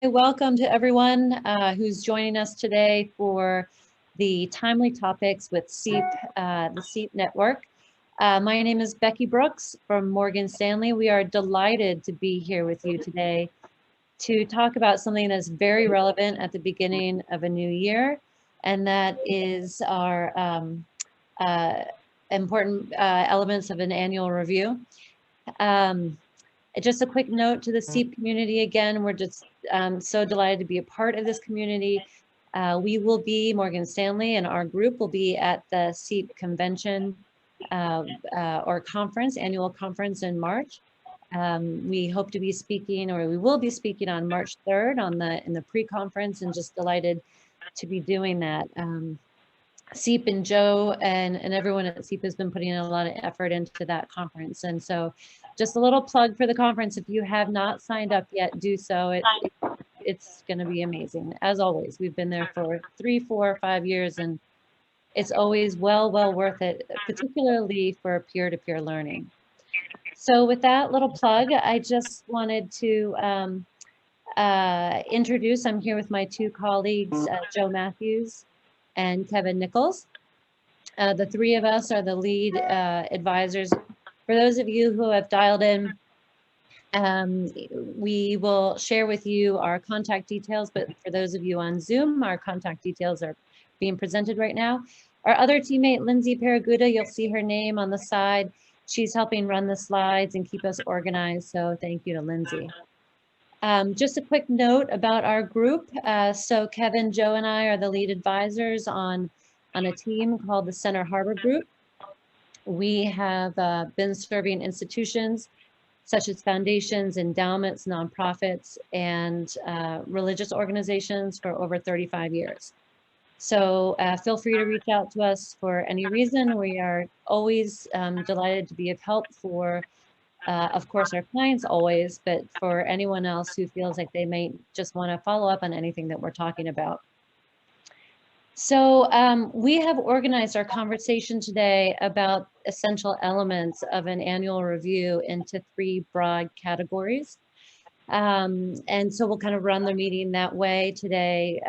Welcome to everyone who's joining us today for the Timely Topics with the SEEP Network. My name is Becky Brooks from Morgan Stanley. We are delighted to be here with you today to talk about something that's very relevant at the beginning of a new year, and that is our important elements of an annual review. Just a quick note to the SEEP community again, we're just so delighted to be a part of this community. We will be, Morgan Stanley and our group will be at the SEEP convention or conference, annual conference in March. We hope to be speaking, or we will be speaking on March 3rd in the pre-conference, and just delighted to be doing that. SEEP and Joe and everyone at SEEP has been putting in a lot of effort into that conference. And so just a little plug for the conference. If you have not signed up yet, do so. It's going to be amazing. As always, we've been there for 3, 4, 5 years, and it's always well worth it, particularly for peer-to-peer learning. So with that little plug, I just wanted to introduce, I'm here with my two colleagues, Joe Matthews and Kevin Nichols. The three of us are the lead advisors. For those of you who have dialed in, we will share with you our contact details, but for those of you on Zoom, our contact details are being presented right now. Our other teammate, Lindsay Paraguda, you'll see her name on the side. She's helping run the slides and keep us organized, so thank you to Lindsay. Just a quick note about our group. So Kevin, Joe, and I are the lead advisors on a team called the Center Harbor Group. We have been serving institutions such as foundations, endowments, nonprofits, and religious organizations for over 35 years. So feel free to reach out to us for any reason. We are always delighted to be of help for of course, our clients always, but for anyone else who feels like they may just want to follow up on anything that we're talking about. So we have organized our conversation today about essential elements of an annual review into 3 broad categories. And so we'll kind of run the meeting that way today.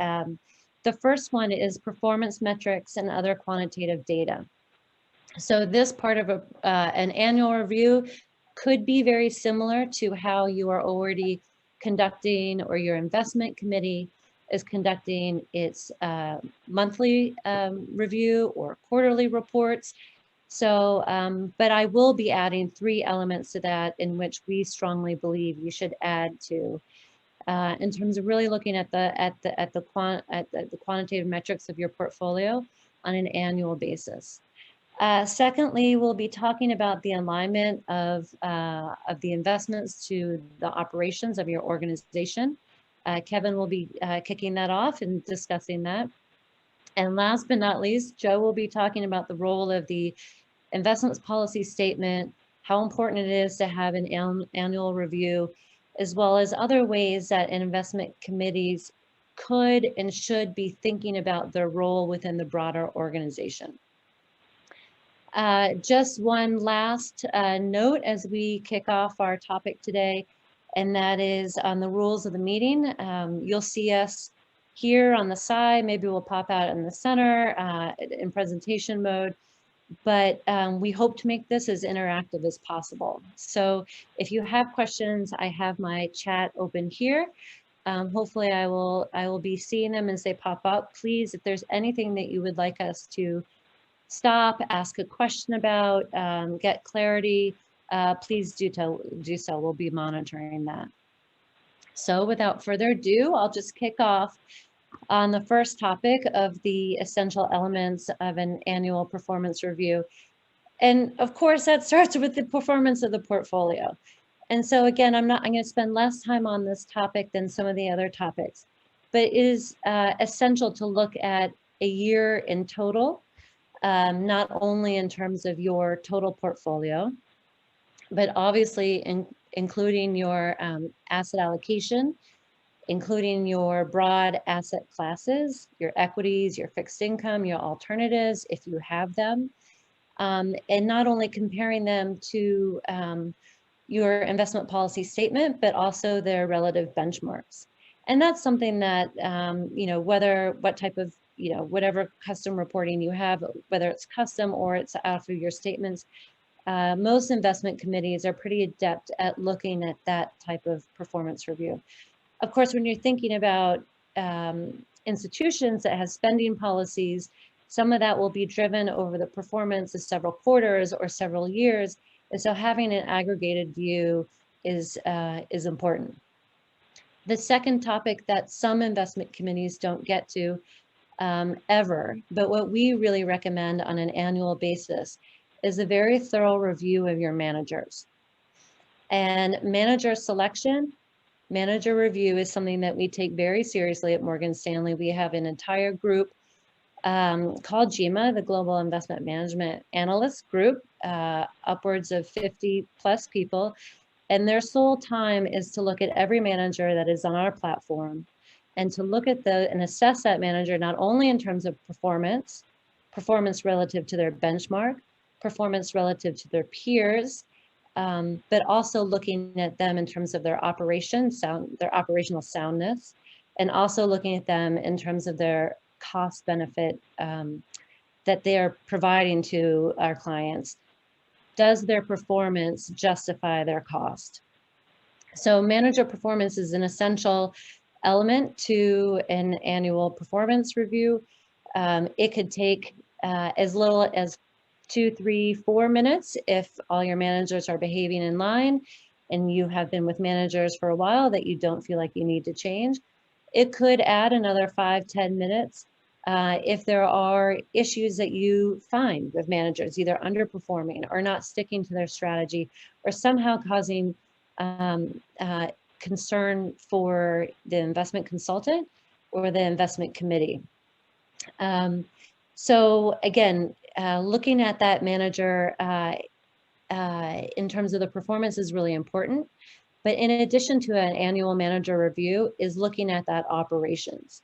The first one is performance metrics and other quantitative data. So this part of an annual review could be very similar to how you are already conducting, or your investment committee is conducting its monthly review or quarterly reports. So, but I will be adding 3 elements to that in which we strongly believe you should add to, in terms of really looking at the quantitative metrics of your portfolio on an annual basis. Secondly, we'll be talking about the alignment of the investments to the operations of your organization. Kevin will be kicking that off and discussing that. And last but not least, Joe will be talking about the role of the investments policy statement, how important it is to have an annual review, as well as other ways that investment committees could and should be thinking about their role within the broader organization. Just one last note as we kick off our topic today, and that is on the rules of the meeting. You'll see us here on the side, maybe we'll pop out in the center in presentation mode, but we hope to make this as interactive as possible. So if you have questions, I have my chat open here. Hopefully I will be seeing them as they pop up. Please, if there's anything that you would like us to stop, ask a question about, get clarity, please do so. We'll be monitoring that. So without further ado, I'll just kick off on the first topic of the essential elements of an annual performance review. And of course, that starts with the performance of the portfolio. And so again, I'm going to spend less time on this topic than some of the other topics, but it is essential to look at a year in total, not only in terms of your total portfolio, but obviously including your asset allocation, including your broad asset classes, your equities, your fixed income, your alternatives, if you have them, and not only comparing them to your investment policy statement, but also their relative benchmarks. And that's something that, you know, what type of, you know, whatever custom reporting you have, whether it's custom or it's out of your statements, most investment committees are pretty adept at looking at that type of performance review. Of course, when you're thinking about institutions that have spending policies, some of that will be driven over the performance of several quarters or several years. And so having an aggregated view is important. The second topic that some investment committees don't get to ever, but what we really recommend on an annual basis is a very thorough review of your managers. And manager selection, manager review is something that we take very seriously at Morgan Stanley. We have an entire group called GMA, the Global Investment Management Analyst Group, upwards of 50 plus people. And their sole time is to look at every manager that is on our platform and to look at and assess that manager, not only in terms of performance relative to their benchmark, performance relative to their peers, but also looking at them in terms of their their operational soundness, and also looking at them in terms of their cost benefit that they are providing to our clients. Does their performance justify their cost? So manager performance is an essential element to an annual performance review. It could take as little as 2, 3, 4 minutes if all your managers are behaving in line and you have been with managers for a while that you don't feel like you need to change. It could add another 5, 10 minutes if there are issues that you find with managers, either underperforming or not sticking to their strategy or somehow causing concern for the investment consultant or the investment committee. So again, looking at that manager in terms of the performance is really important. But in addition to an annual manager review is looking at that operations.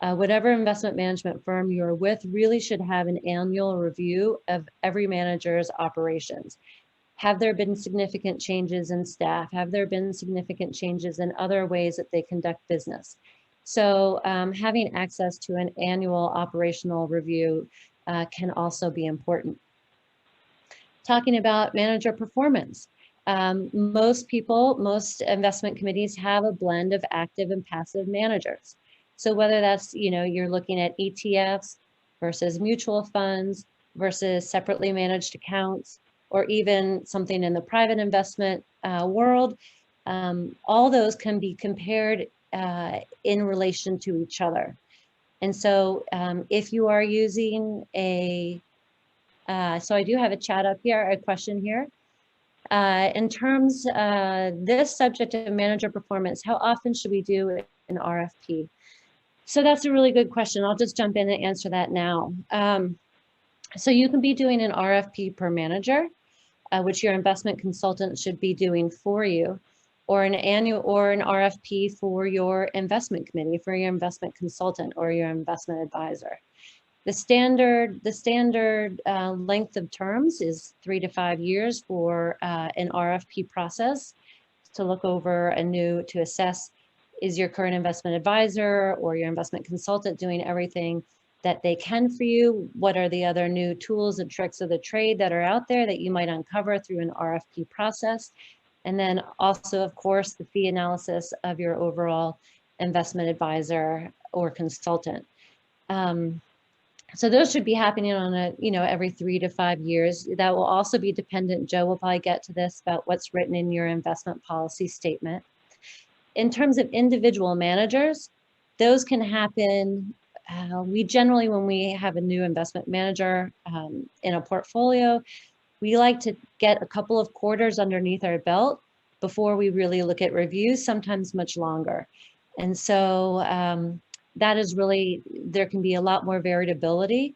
Whatever investment management firm you're with really should have an annual review of every manager's operations. Have there been significant changes in staff? Have there been significant changes in other ways that they conduct business? So having access to an annual operational review can also be important. Talking about manager performance. Most investment committees have a blend of active and passive managers. So whether that's, you know, you're looking at ETFs versus mutual funds versus separately managed accounts, or even something in the private investment world, all those can be compared in relation to each other. And so if you are using so I do have a chat up here, a question here. In terms this subject of manager performance, how often should we do an RFP? So that's a really good question. I'll just jump in and answer that now. So you can be doing an RFP per manager, which your investment consultant should be doing for you, or an RFP for your investment committee, for your investment consultant or your investment advisor. The standard length of terms is 3 to 5 years for an RFP process to look over to assess, is your current investment advisor or your investment consultant doing everything that they can for you? What are the other new tools and tricks of the trade that are out there that you might uncover through an RFP process? And then also, of course, the fee analysis of your overall investment advisor or consultant. So those should be happening on every 3 to 5 years. That will also be dependent, Joe will probably get to this, about what's written in your investment policy statement. In terms of individual managers, those can happen. We generally, when we have a new investment manager in a portfolio, we like to get a couple of quarters underneath our belt before we really look at reviews, sometimes much longer. And so that is really, there can be a lot more variability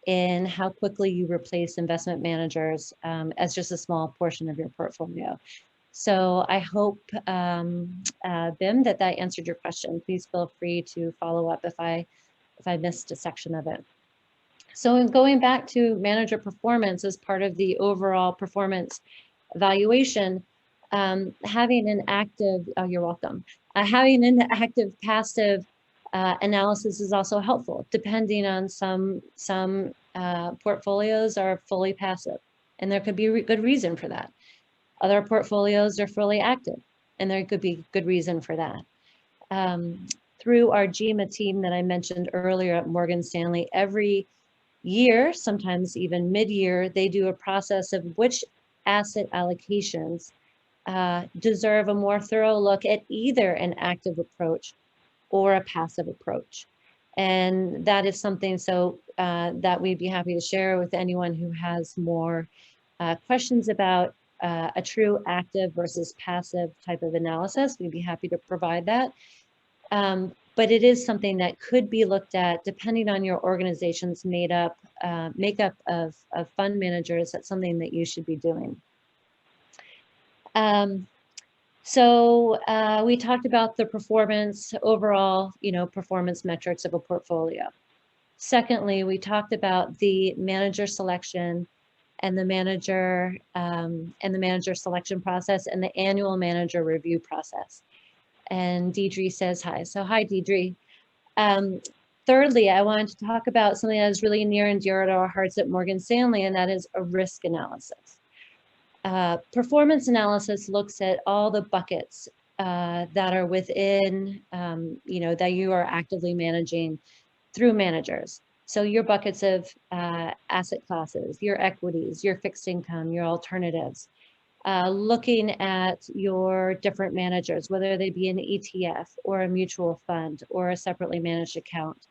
in how quickly you replace investment managers as just a small portion of your portfolio. So I hope, Bim, that answered your question. Please feel free to follow up if I missed a section of it. So in going back to manager performance as part of the overall performance evaluation, having an active, you're welcome, Having an active passive analysis is also helpful, depending on some portfolios are fully passive, and there could be a good reason for that. Other portfolios are fully active, and there could be good reason for that. Through our GMA team that I mentioned earlier at Morgan Stanley, every year, sometimes even mid-year, they do a process of which asset allocations deserve a more thorough look at either an active approach or a passive approach. And that is something that we'd be happy to share with anyone who has more questions about a true active versus passive type of analysis. We'd be happy to provide that. But it is something that could be looked at depending on your organization's makeup of fund managers. That's something that you should be doing. We talked about the performance overall, performance metrics of a portfolio. Secondly, we talked about the manager selection and the manager selection process and the annual manager review process. And Deidre says hi. So hi, Deidre. Thirdly, I wanted to talk about something that is really near and dear to our hearts at Morgan Stanley, and that is a risk analysis. Performance analysis looks at all the buckets that are within, that you are actively managing through managers. So your buckets of asset classes, your equities, your fixed income, your alternatives. Looking at your different managers, whether they be an ETF or a mutual fund or a separately managed account.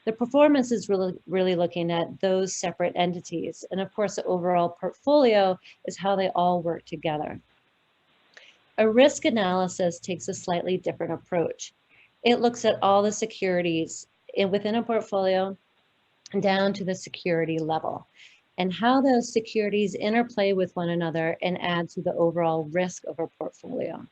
The performance is really looking at those separate entities. And of course, the overall portfolio is how they all work together. A risk analysis takes a slightly different approach. It looks at all the securities within a portfolio down to the security level, and how those securities interplay with one another and add to the overall risk of a portfolio.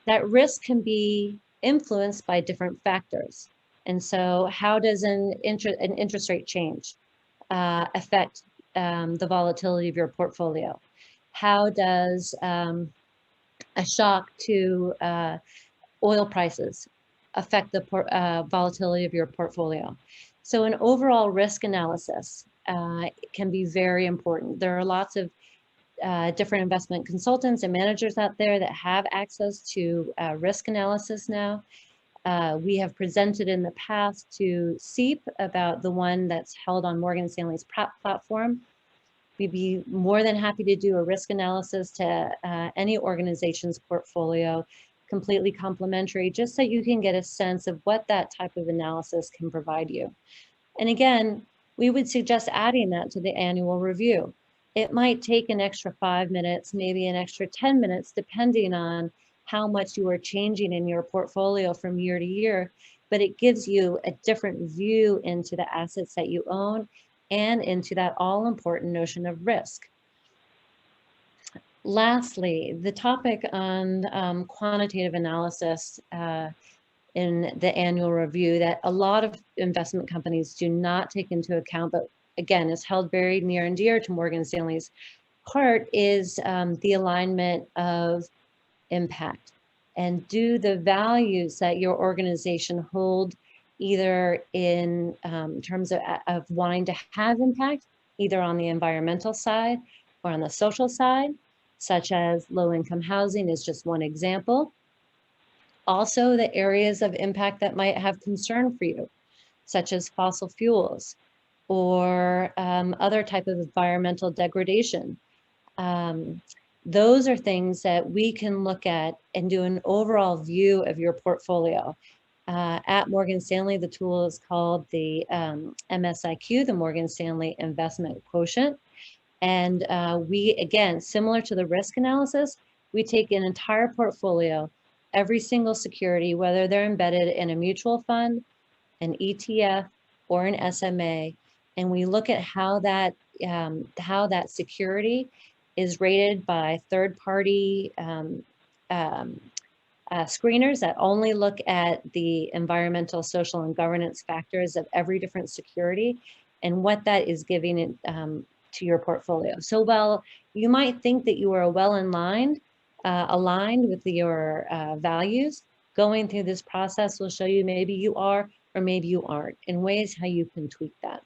That risk can be influenced by different factors. And so how does an interest rate change affect the volatility of your portfolio? How does a shock to oil prices affect the volatility of your portfolio? So an overall risk analysis can be very important. There are lots of different investment consultants and managers out there that have access to risk analysis now. We have presented in the past to SEEP about the one that's held on Morgan Stanley's platform. We'd be more than happy to do a risk analysis to any organization's portfolio, completely complimentary, just so you can get a sense of what that type of analysis can provide you. And again, we would suggest adding that to the annual review. It might take an extra 5 minutes, maybe an extra 10 minutes, depending on how much you are changing in your portfolio from year to year, but it gives you a different view into the assets that you own and into that all-important notion of risk. Lastly, the topic on quantitative analysis in the annual review that a lot of investment companies do not take into account, but again, is held very near and dear to Morgan Stanley's heart, is the alignment of impact. And do the values that your organization hold either in terms of wanting to have impact, either on the environmental side or on the social side, such as low-income housing is just one example. Also, the areas of impact that might have concern for you, such as fossil fuels or other type of environmental degradation. Those are things that we can look at and do an overall view of your portfolio. At Morgan Stanley, the tool is called the MSIQ, the Morgan Stanley Investment Quotient. And we, again, similar to the risk analysis, we take an entire portfolio, every single security, whether they're embedded in a mutual fund, an ETF, or an SMA, and we look at how that security is rated by third-party screeners that only look at the environmental, social, and governance factors of every different security and what that is giving it to your portfolio. So while you might think that you are well aligned with your values, going through this process will show you maybe you are or maybe you aren't, in ways how you can tweak that.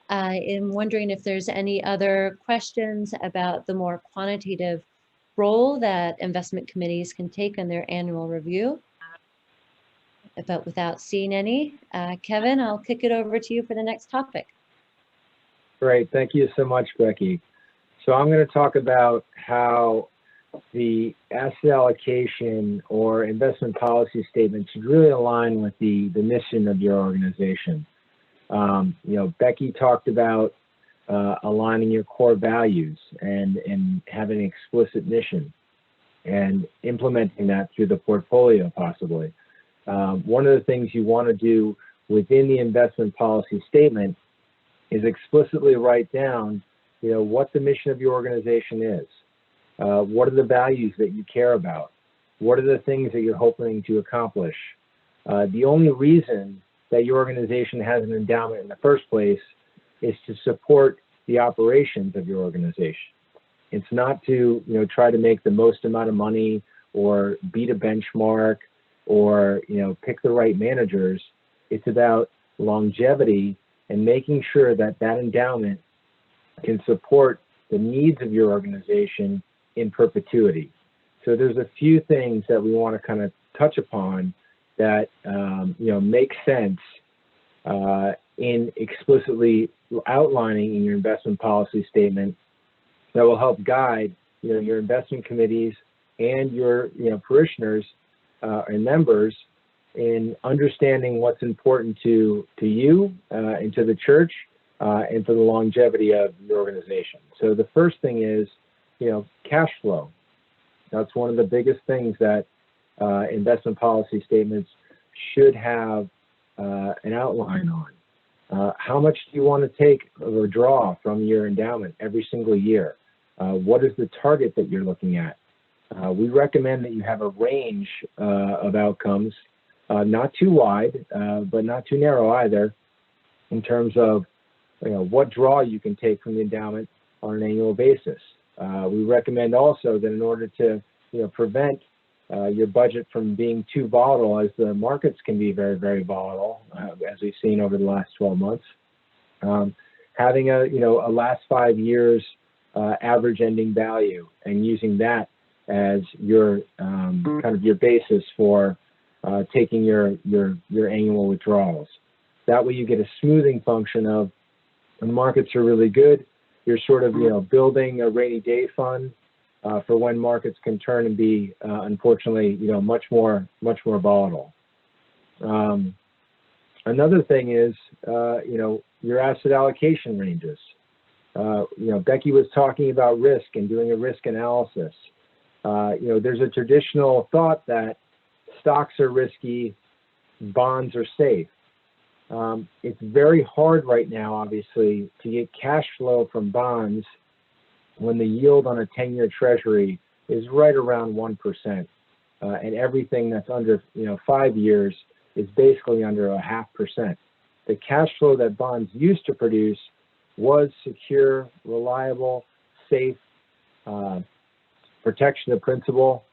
I am wondering if there's any other questions about the more quantitative role that investment committees can take in their annual review. But without seeing any, Kevin, I'll kick it over to you for the next topic. Great, thank you so much, Becky. So I'm going to talk about how the asset allocation or investment policy statement should really align with the mission of your organization. You know, Becky talked about aligning your core values and having an explicit mission and implementing that through the portfolio possibly. One of the things you want to do within the investment policy statement is explicitly write down, you know, what the mission of your organization is. What are the values that you care about? What are the things that you're hoping to accomplish? The only reason that your organization has an endowment in the first place is to support the operations of your organization. It's not to, you know, try to make the most amount of money or beat a benchmark or, you know, pick the right managers. It's about longevity and making sure that that endowment can support the needs of your organization in perpetuity. So there's a few things that we want to kind of touch upon that you know, make sense in explicitly outlining in your investment policy statement that will help guide, you know, your investment committees and your, you know, parishioners and members in understanding what's important to you and to the church and for the longevity of your organization. So the first thing is, you know, cash flow. That's one of the biggest things that investment policy statements should have an outline on. How much do you want to take or draw from your endowment every single year? What is the target that you're looking at? We recommend that you have a range of outcomes, not too wide, but not too narrow either, in terms of, you know, what draw you can take from the endowment on an annual basis. We recommend also that in order to, you know, prevent your budget from being too volatile, as the markets can be very, very volatile, as we've seen over the last 12 months, having a, you know, a last 5 years average ending value and using that as your kind of your basis for taking your annual withdrawals. That way you get a smoothing function of when markets are really good, you're sort of, you know, building a rainy day fund for when markets can turn and be, unfortunately, you know, much more volatile. Another thing is, you know, your asset allocation ranges. You know, Becky was talking about risk and doing a risk analysis. You know, there's a traditional thought that stocks are risky, bonds are safe. It's very hard right now, obviously, to get cash flow from bonds when the yield on a 10-year treasury is right around 1%, and everything that's under, you know, 5 years is basically under 0.5%. The cash flow that bonds used to produce was secure, reliable, safe, protection of principal.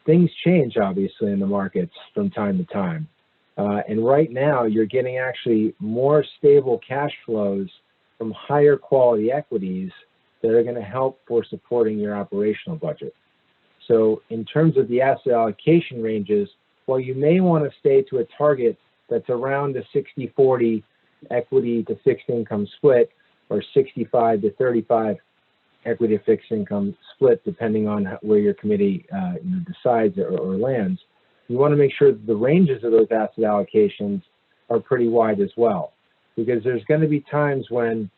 Things change, obviously, in the markets from time to time. And right now, you're getting actually more stable cash flows from higher quality equities that are going to help for supporting your operational budget. So in terms of the asset allocation ranges, while you may want to stay to a target that's around a 60-40 equity to fixed income split, or 65 to 35 equity to fixed income split, depending on where your committee you know, decides or lands, you want to make sure that the ranges of those asset allocations are pretty wide as well, because there's going to be times when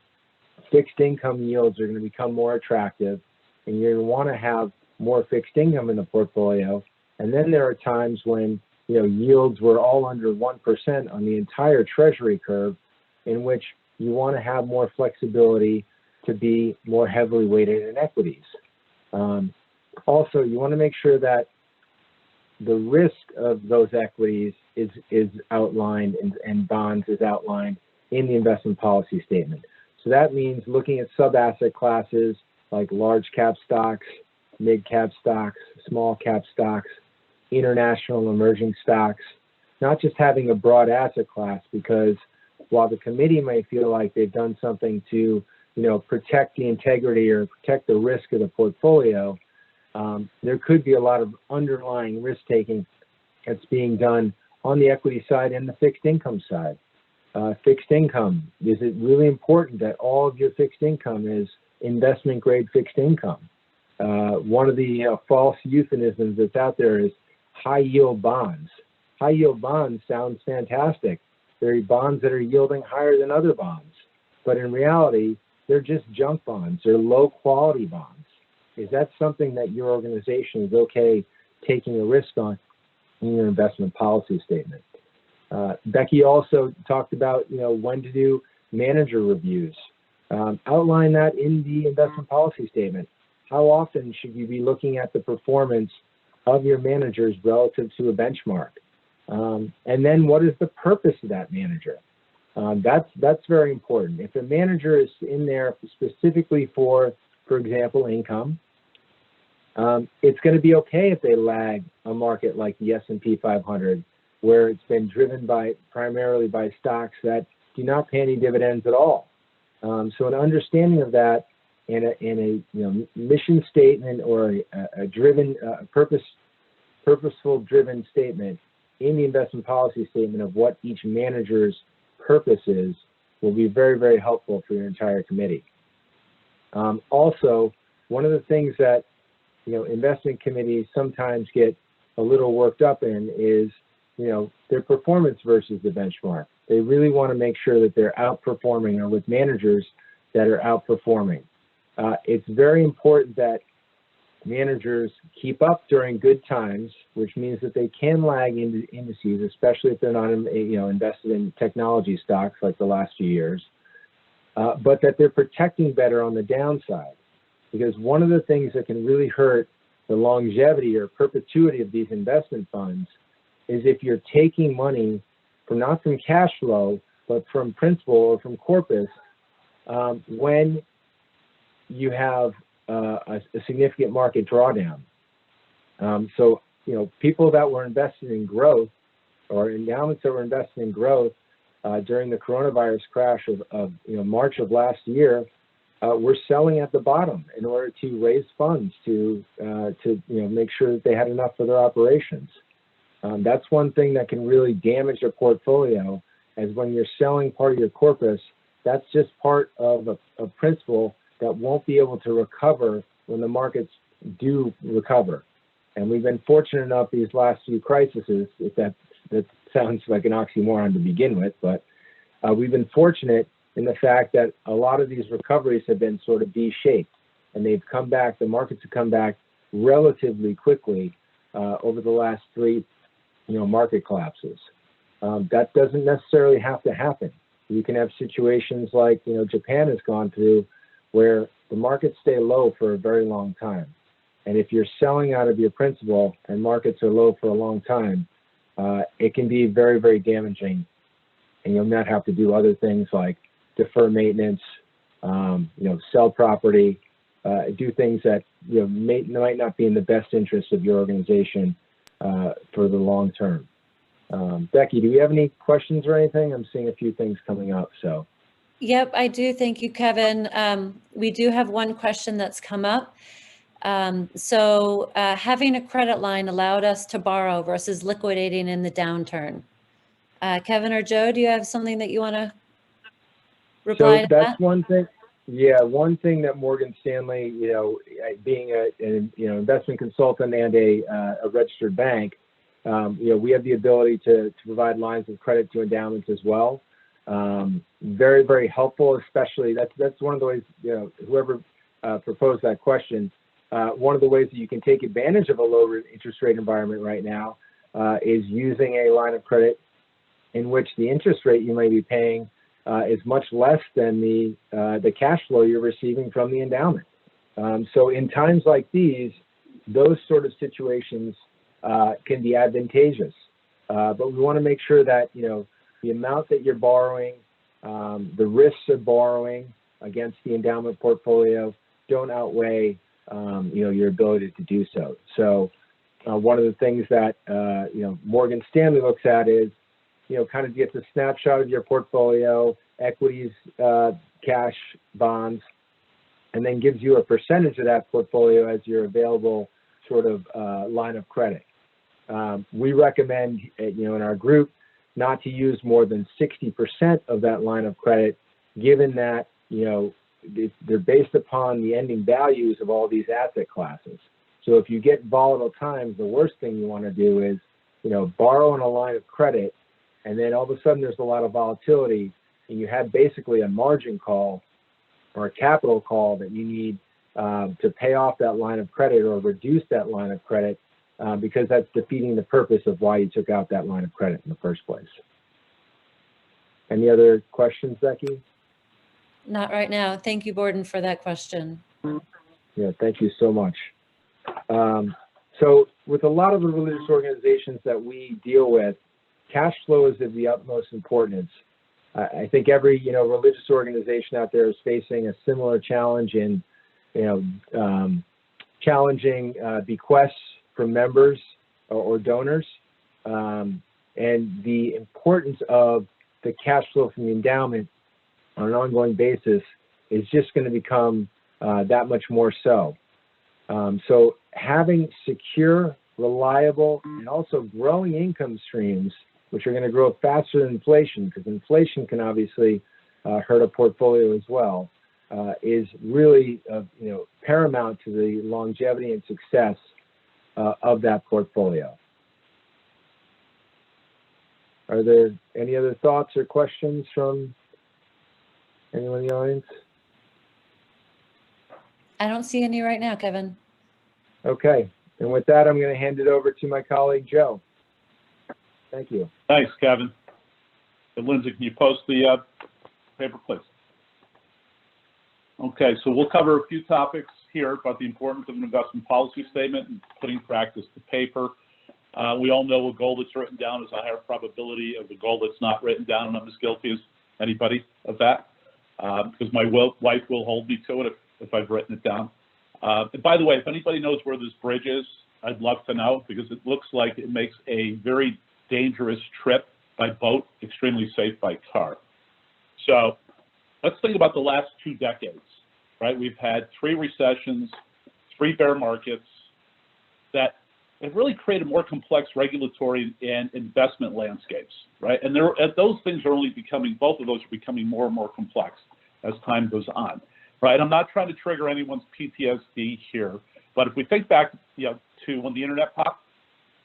fixed income yields are going to become more attractive and you're going to want to have more fixed income in the portfolio. And then there are times when, you know, yields were all under 1% on the entire treasury curve, in which you want to have more flexibility to be more heavily weighted in equities. Also, you want to make sure that the risk of those equities is outlined and bonds is outlined in the investment policy statement. So that means looking at sub-asset classes like large cap stocks, mid cap stocks, small cap stocks, international emerging stocks, not just having a broad asset class, because while the committee may feel like they've done something to, protect the integrity or protect the risk of the portfolio, there could be a lot of underlying risk taking that's being done on the equity side and the fixed income side. Fixed income, is it really important that all of your fixed income is investment grade fixed income? One of the false euphemisms that's out there is high yield bonds. High yield bonds sounds fantastic. They're bonds that are yielding higher than other bonds, but in reality, they're just junk bonds. They're low quality bonds. Is that something that your organization is okay taking a risk on in your investment policy statement? Becky also talked about, when to do manager reviews. Outline that in the investment policy statement. How often should you be looking at the performance of your managers relative to a benchmark? And then what is the purpose of that manager? That's very important. If a manager is in there specifically for example, income, it's going to be okay if they lag a market like the S&P 500, where it's been driven primarily by stocks that do not pay any dividends at all. So an understanding of that in a mission statement or a driven purposeful driven statement in the investment policy statement of what each manager's purpose is will be very, very helpful for your entire committee. Also, one of the things that investment committees sometimes get a little worked up in is their performance versus the benchmark. They really want to make sure that they're outperforming or with managers that are outperforming. It's very important that managers keep up during good times, which means that they can lag into indices, especially if they're not invested in technology stocks like the last few years, but that they're protecting better on the downside. Because one of the things that can really hurt the longevity or perpetuity of these investment funds is if you're taking money not from cash flow, but from principal or from corpus, when you have a significant market drawdown. So, people that were invested in growth or endowments that were invested in growth during the coronavirus crash of March of last year were selling at the bottom in order to raise funds to make sure that they had enough for their operations. That's one thing that can really damage your portfolio, as when you're selling part of your corpus, that's just part of a principal that won't be able to recover when the markets do recover. And we've been fortunate enough these last few crises, if that sounds like an oxymoron to begin with, but we've been fortunate in the fact that a lot of these recoveries have been sort of V-shaped, and they've come back, the markets have come back relatively quickly over the last three market collapses. That doesn't necessarily have to happen. You can have situations like Japan has gone through, where the markets stay low for a very long time. And if you're selling out of your principal and markets are low for a long time, it can be very, very damaging. And you'll not have to do other things like defer maintenance, sell property, do things that might not be in the best interest of your organization for the long term. Becky, do we have any questions or anything? I'm seeing a few things coming up, so. Yep, I do. Thank you, Kevin. We do have one question that's come up. Having a credit line allowed us to borrow versus liquidating in the downturn. Kevin or Joe, do you have something that you want to reply to that? So that's one thing. Yeah, one thing that Morgan Stanley, being an investment consultant and a registered bank, we have the ability to provide lines of credit to endowments as well. Very, very helpful, especially that's one of the ways, whoever proposed that question, one of the ways that you can take advantage of a low interest rate environment right now is using a line of credit in which the interest rate you may be paying is much less than the cash flow you're receiving from the endowment. So in times like these, those sort of situations can be advantageous. But we want to make sure that, the amount that you're borrowing, the risks of borrowing against the endowment portfolio don't outweigh, your ability to do so. So one of the things that, Morgan Stanley looks at is, kind of gets a snapshot of your portfolio, equities, cash, bonds, and then gives you a percentage of that portfolio as your available sort of line of credit. We recommend, in our group, not to use more than 60% of that line of credit, given that, they're based upon the ending values of all these asset classes. So if you get volatile times, the worst thing you want to do is, borrow on a line of credit, and then all of a sudden there's a lot of volatility, and you have basically a margin call or a capital call that you need to pay off that line of credit or reduce that line of credit, because that's defeating the purpose of why you took out that line of credit in the first place. Any other questions, Becky? Not right now. Thank you, Borden, for that question. Yeah, thank you so much. So with a lot of the religious organizations that we deal with, cash flow is of the utmost importance. I think every, religious organization out there is facing a similar challenge in, challenging bequests from members or donors, and the importance of the cash flow from the endowment on an ongoing basis is just going to become that much more so. So having secure, reliable, and also growing income streams, which are going to grow faster than inflation, because inflation can obviously hurt a portfolio as well, is really paramount to the longevity and success of that portfolio. Are there any other thoughts or questions from anyone in the audience? I don't see any right now, Kevin. Okay, and with that, I'm going to hand it over to my colleague, Joe. Thank you. Thanks, Kevin. And Lindsay, can you post the paper, please? Okay, so we'll cover a few topics here about the importance of an investment policy statement and putting practice to paper. We all know a goal that's written down is a higher probability of a goal that's not written down, and I'm as guilty as anybody of that, because my wife will hold me to it if I've written it down. And by the way, if anybody knows where this bridge is, I'd love to know, because it looks like it makes a very dangerous trip by boat extremely safe by car. So let's think about the last 2 decades, right? We've had 3 recessions, 3 bear markets that have really created more complex regulatory and investment landscapes, right? And those things are only becoming, both of those are becoming more and more complex as time goes on, right? I'm not trying to trigger anyone's PTSD here, but if we think back, to when the internet popped,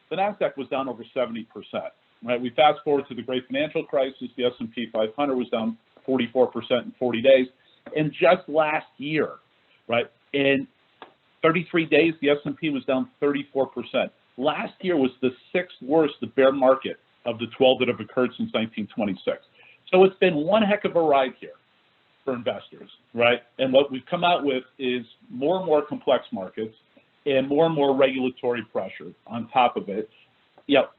the NASDAQ was down over 70%, right? We fast forward to the great financial crisis, the S&P 500 was down 44% in 40 days. And just last year, right, in 33 days, the S&P was down 34%. Last year was the 6th worst bear market of the 12 that have occurred since 1926. So it's been one heck of a ride here for investors, right? And what we've come out with is more and more complex markets and more regulatory pressure on top of it.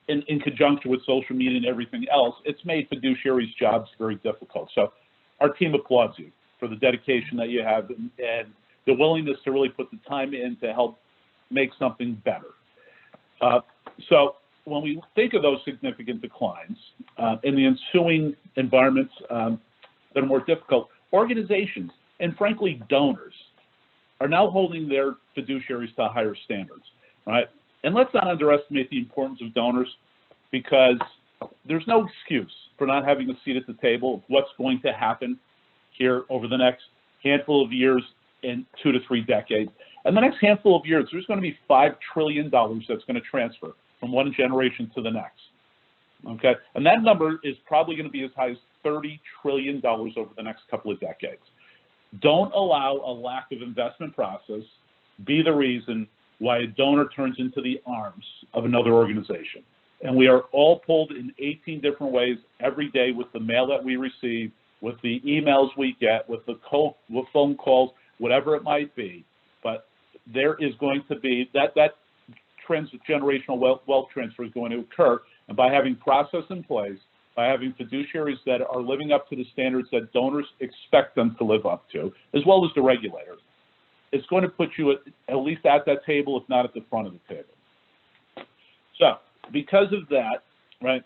In conjunction with social media and everything else, it's made fiduciaries' jobs very difficult. So our team applauds you for the dedication that you have and the willingness to really put the time in to help make something better. So when we think of those significant declines in the ensuing environments that are more difficult, organizations and frankly donors are now holding their fiduciaries to higher standards, right? And let's not underestimate the importance of donors, because there's no excuse for not having a seat at the table of what's going to happen here over the next handful of years and 2 to 3 decades. And the next handful of years, there's going to be $5 trillion that's going to transfer from one generation to the next, okay? And that number is probably going to be as high as $30 trillion over the next couple of decades. Don't allow a lack of investment process be the reason why a donor turns into the arms of another organization. And we are all pulled in 18 different ways every day with the mail that we receive, with the emails we get, with the phone calls, whatever it might be. But there is going to be, that transgenerational wealth transfer is going to occur. And by having process in place, by having fiduciaries that are living up to the standards that donors expect them to live up to, as well as the regulators, it's going to put you at least at that table, if not at the front of the table. because of that, right,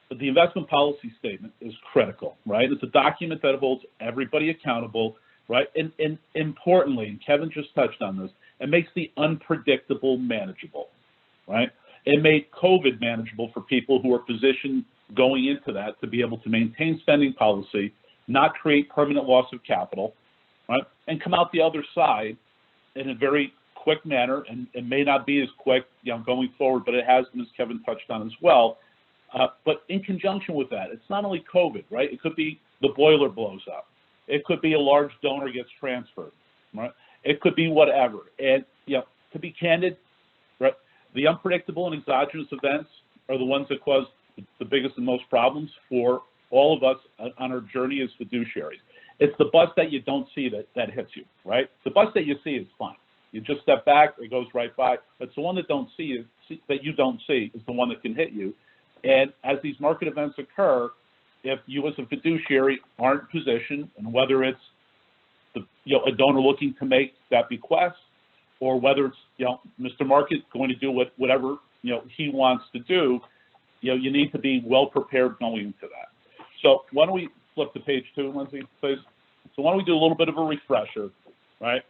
the investment policy statement is critical, right? It's a document that holds everybody accountable, right? And importantly, and Kevin just touched on this, it makes the unpredictable manageable, right? It made COVID manageable for people who are positioned going into that to be able to maintain spending policy, not create permanent loss of capital, right? And come out the other side in a very quick manner, and it may not be as quick, going forward, but it has been, as Kevin touched on as well. But in conjunction with that, it's not only COVID, right? It could be the boiler blows up. It could be a large donor gets transferred, right? It could be whatever. And, to be candid, right, the unpredictable and exogenous events are the ones that cause the biggest and most problems for all of us on our journey as fiduciaries. It's the bus that you don't see that hits you, right? The bus that you see is fine. You just step back, it goes right by. But the one that you don't see is the one that can hit you. And as these market events occur, if you as a fiduciary aren't positioned, and whether it's a donor looking to make that bequest, or whether it's Mr. Market going to do whatever he wants to do, you need to be well prepared going into that. So why don't we flip to page 2, Lindsay, please? So why don't we do a little bit of a refresher, right?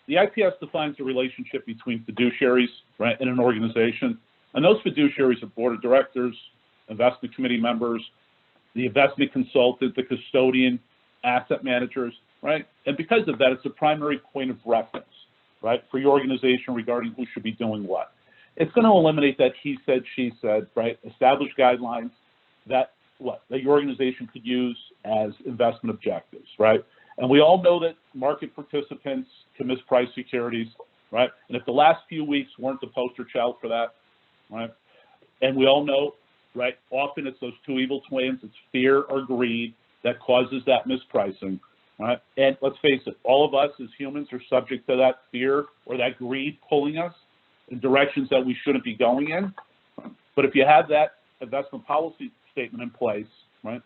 The IPS defines the relationship between fiduciaries, right, in an organization. And those fiduciaries are board of directors, investment committee members, the investment consultant, the custodian, asset managers, right? And because of that, it's a primary point of reference, right, for your organization regarding who should be doing what. It's going to eliminate that he said, she said, right? Establish guidelines that your organization could use as investment objectives, right? And we all know that market participants can misprice securities, right? And if the last few weeks weren't the poster child for that, right? And we all know, right, often it's those two evil twins, it's fear or greed that causes that mispricing, right? And let's face it, all of us as humans are subject to that fear or that greed pulling us in directions that we shouldn't be going in. But if you have that investment policy statement in place, right,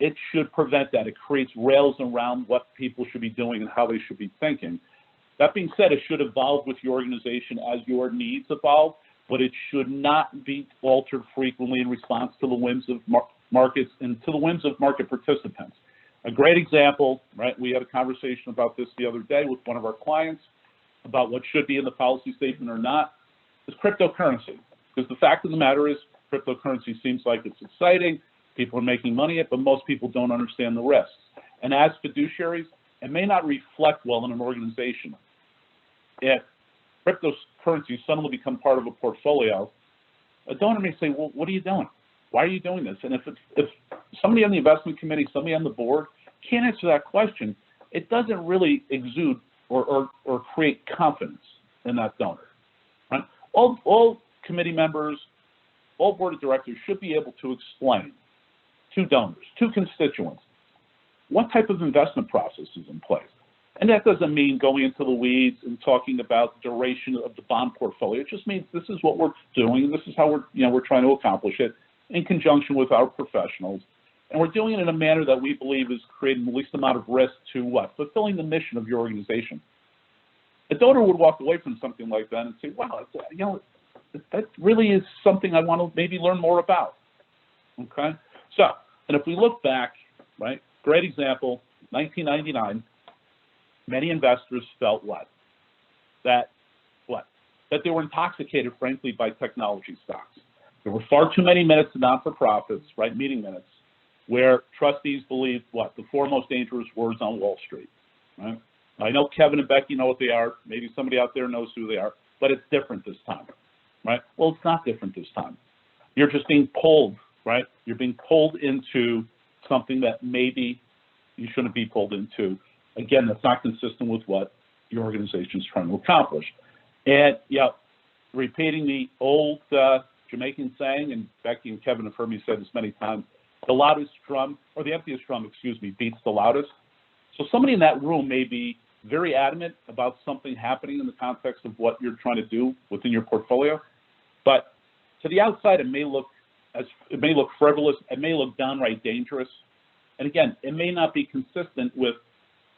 it should prevent that. It creates rails around what people should be doing and how they should be thinking. That being said, it should evolve with your organization as your needs evolve, but it should not be altered frequently in response to the whims of markets and to the whims of market participants. A great example, right, we had a conversation about this the other day with one of our clients about what should be in the policy statement or not, is cryptocurrency. Because the fact of the matter is, cryptocurrency seems like it's exciting, people are making money at, but most people don't understand the risks. And as fiduciaries, it may not reflect well in an organization. If cryptocurrency suddenly become part of a portfolio, a donor may say, well, what are you doing? Why are you doing this? And if somebody on the investment committee, somebody on the board can't answer that question, it doesn't really exude or create confidence in that donor, right? All committee members, all board of directors should be able to explain to donors, to constituents, what type of investment process is in place. And that doesn't mean going into the weeds and talking about duration of the bond portfolio. It just means this is what we're doing, and this is how we're trying to accomplish it in conjunction with our professionals. And we're doing it in a manner that we believe is creating the least amount of risk to what? Fulfilling the mission of your organization. A donor would walk away from something like that and say, wow, that really is something I want to maybe learn more about, okay? So, and if we look back, right, great example, 1999, many investors felt that they were intoxicated, frankly, by technology stocks. There were far too many minutes to not-for-profits, right, meeting minutes, where trustees believed the four most dangerous words on Wall Street, right? I know Kevin and Becky know what they are. Maybe somebody out there knows who they are, but it's different this time, right? Well, it's not different this time. You're just being pulled, right? You're being pulled into something that maybe you shouldn't be pulled into. Again, that's not consistent with what your organization is trying to accomplish. And, repeating the old Jamaican saying, and Becky and Kevin have heard me say this many times, the loudest drum, or the emptiest drum, excuse me, beats the loudest. So somebody in that room may be very adamant about something happening in the context of what you're trying to do within your portfolio, but to the outside, it may look frivolous, it may look downright dangerous. And again, it may not be consistent with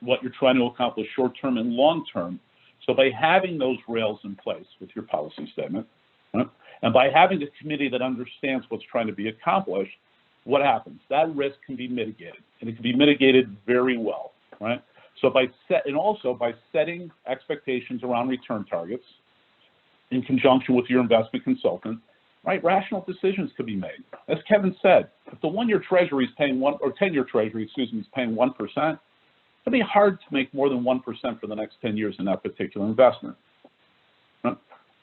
what you're trying to accomplish short-term and long-term. So by having those rails in place with your policy statement, right, And by having a committee that understands what's trying to be accomplished, what happens? That risk can be mitigated, and it can be mitigated very well, right? So also by setting expectations around return targets in conjunction with your investment consultant, right? Rational decisions could be made. As Kevin said, if the 1-year Treasury is paying 10-year Treasury, excuse me, is paying 1%, it'll be hard to make more than 1% for the next 10 years in that particular investment. Right?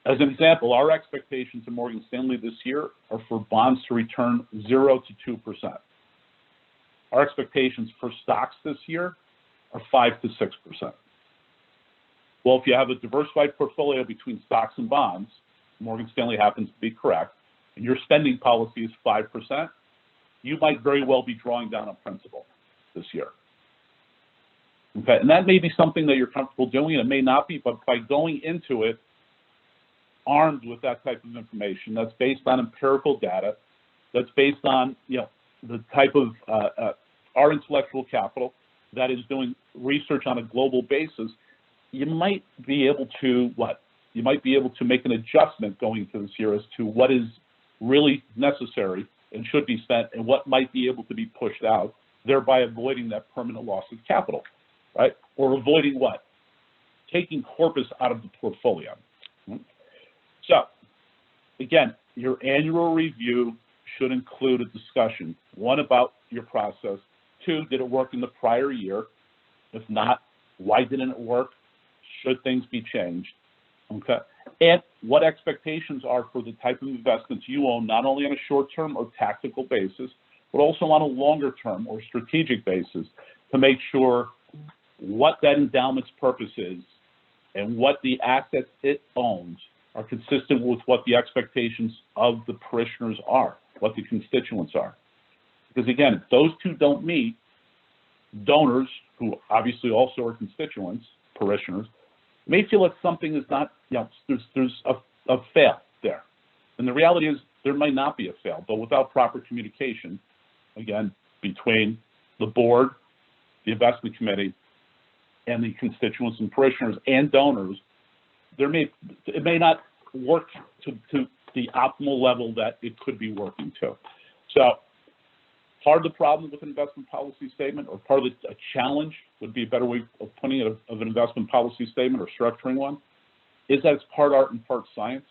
As an example, our expectations in Morgan Stanley this year are for bonds to return 0 to 2%. Our expectations for stocks this year are 5 to 6%. Well, if you have a diversified portfolio between stocks and bonds, Morgan Stanley happens to be correct, and your spending policy is 5%, you might very well be drawing down on principal this year. Okay, and that may be something that you're comfortable doing, and it may not be, but by going into it armed with that type of information that's based on empirical data, that's based on, you know, the type of our intellectual capital that is doing research on a global basis, you might be able to you might be able to make an adjustment going into this year as to what is really necessary and should be spent and what might be able to be pushed out, thereby avoiding that permanent loss of capital, right? Or avoiding what? Taking corpus out of the portfolio. So, again, your annual review should include a discussion, 1, about your process, 2, did it work in the prior year? If not, why didn't it work? Should things be changed? Okay, and what expectations are for the type of investments you own, not only on a short-term or tactical basis, but also on a longer-term or strategic basis, to make sure what that endowment's purpose is and what the assets it owns are consistent with what the expectations of the parishioners are, what the constituents are. Because again, if those two don't meet, donors, who obviously also are constituents, parishioners, may feel like something is not, you know, there's a fail there. And the reality is there might not be a fail, but without proper communication, again, between the board, the investment committee, and the constituents and parishioners and donors, it may not work to the optimal level that it could be working to. So part of the problem with an investment policy statement, or part of a challenge would be a better way of putting it, of an investment policy statement or structuring one, is that it's part art and part science,